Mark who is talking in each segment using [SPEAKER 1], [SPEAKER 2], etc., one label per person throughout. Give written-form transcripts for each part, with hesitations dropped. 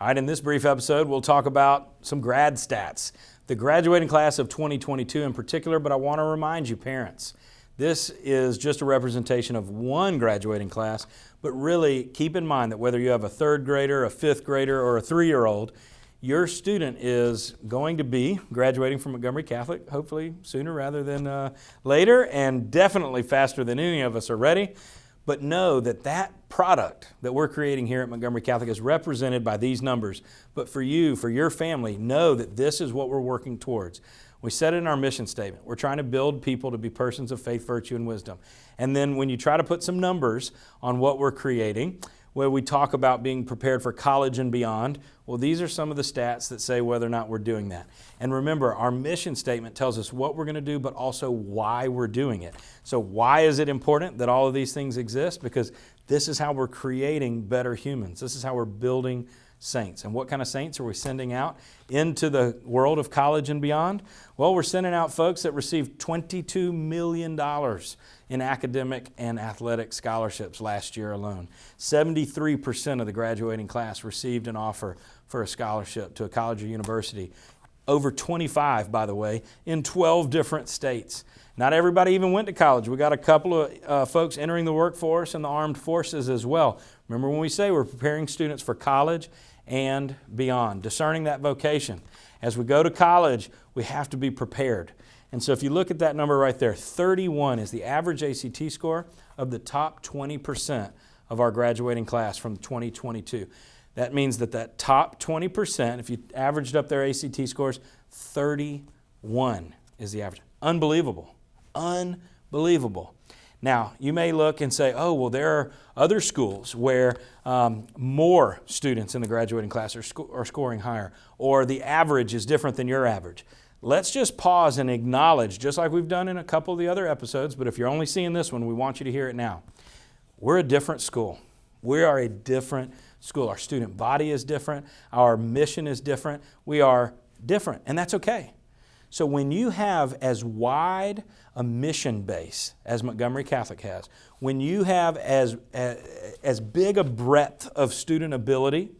[SPEAKER 1] All right, in this brief episode, we'll talk about some grad stats, the graduating class of 2022 in particular, but I want to remind you, parents, this is just a representation of one graduating class, but really keep in mind that whether you have a third grader, a fifth grader, or a 3-year-old, your student is going to be graduating from Montgomery Catholic, hopefully sooner rather than later, and definitely faster than any of us are ready. But know that that product that we're creating here at Montgomery Catholic is represented by these numbers. But for you, for your family, know that this is what we're working towards. We said it in our mission statement. We're trying to build people to be persons of faith, virtue, and wisdom. And then when you try to put some numbers on what we're creating, where we talk about being prepared for college and beyond, well, these are some of the stats that say whether or not we're doing that. And remember, our mission statement tells us what we're going to do, but also why we're doing it. So why is it important that all of these things exist? Because this is how we're creating better humans. This is how we're building saints. And what kind of saints are we sending out into the world of college and beyond? Well, we're sending out folks that received $22 million in academic and athletic scholarships last year alone. 73% of the graduating class received an offer for a scholarship to a college or university. Over 25, by the way, in 12 different states. Not everybody even went to college. We got a couple of folks entering the workforce and the armed forces as well. Remember when we say we're preparing students for college and beyond, discerning that vocation. As we go to college, we have to be prepared. And so if you look at that number right there, 31 is the average ACT score of the top 20% of our graduating class from 2022. That means that top 20%, if you averaged up their ACT scores, 31 is the average. Unbelievable. Unbelievable. Now, you may look and say, oh, well, there are other schools where more students in the graduating class are scoring higher, or the average is different than your average. Let's just pause and acknowledge, just like we've done in a couple of the other episodes, but if you're only seeing this one, we want you to hear it now. We're a different school. We are a different school. Our student body is different. Our mission is different. We are different, and that's okay. So when you have as wide a mission base as Montgomery Catholic has, when you have as big a breadth of student ability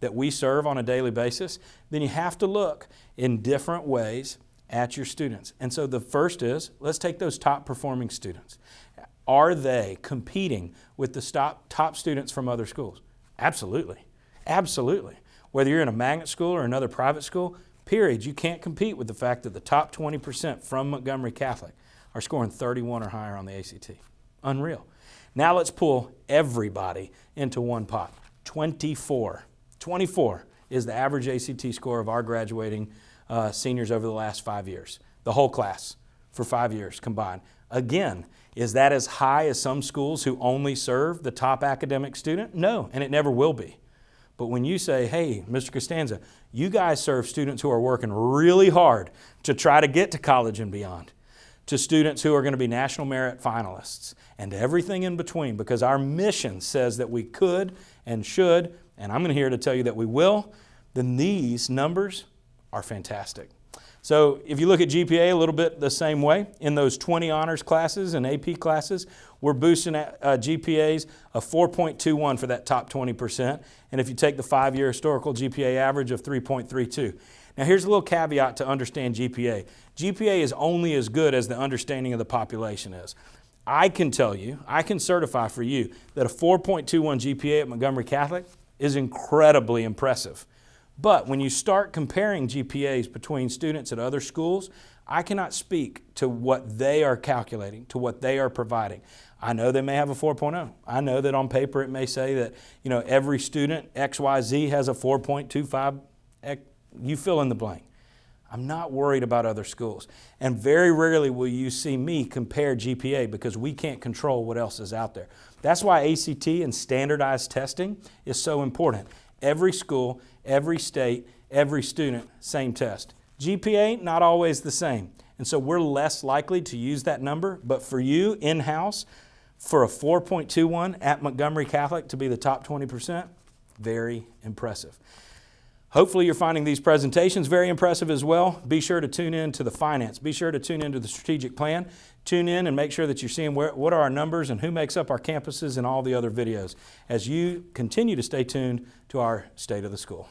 [SPEAKER 1] that we serve on a daily basis, then you have to look in different ways at your students. And so the first is, let's take those top performing students. Are they competing with the top students from other schools? Absolutely. Absolutely. Whether you're in a magnet school or another private school, period, you can't compete with the fact that the top 20% from Montgomery Catholic are scoring 31 or higher on the ACT. Unreal. Now let's pull everybody into one pot. 24. 24 is the average ACT score of our graduating seniors over the last 5 years. The whole class for 5 years combined. Again, is that as high as some schools who only serve the top academic student? No, and it never will be. But when you say, hey, Mr. Costanza, you guys serve students who are working really hard to try to get to college and beyond, to students who are going to be national merit finalists, and everything in between, because our mission says that we could and should, and I'm here to tell you that we will, then these numbers are fantastic. So if you look at GPA a little bit the same way, in those 20 honors classes and AP classes, we're boosting GPAs of 4.21 for that top 20%. And if you take the 5-year historical GPA average of 3.32. Now here's a little caveat to understand GPA. GPA is only as good as the understanding of the population is. I can tell you, I can certify for you that a 4.21 GPA at Montgomery Catholic is incredibly impressive. But when you start comparing GPAs between students at other schools, I cannot speak to what they are calculating, to what they are providing. I know they may have a 4.0. I know that on paper it may say that every student XYZ has a 4.25. You fill in the blank. I'm not worried about other schools. And very rarely will you see me compare GPA because we can't control what else is out there. That's why ACT and standardized testing is so important. Every school, every state, every student, same test. GPA, not always the same. And so we're less likely to use that number, but for you in-house, for a 4.21 at Montgomery Catholic to be the top 20%, very impressive. Hopefully you're finding these presentations very impressive as well. Be sure to tune in to the finance. Be sure to tune into the strategic plan. Tune in and make sure that you're seeing what are our numbers and who makes up our campuses and all the other videos as you continue to stay tuned to our State of the School.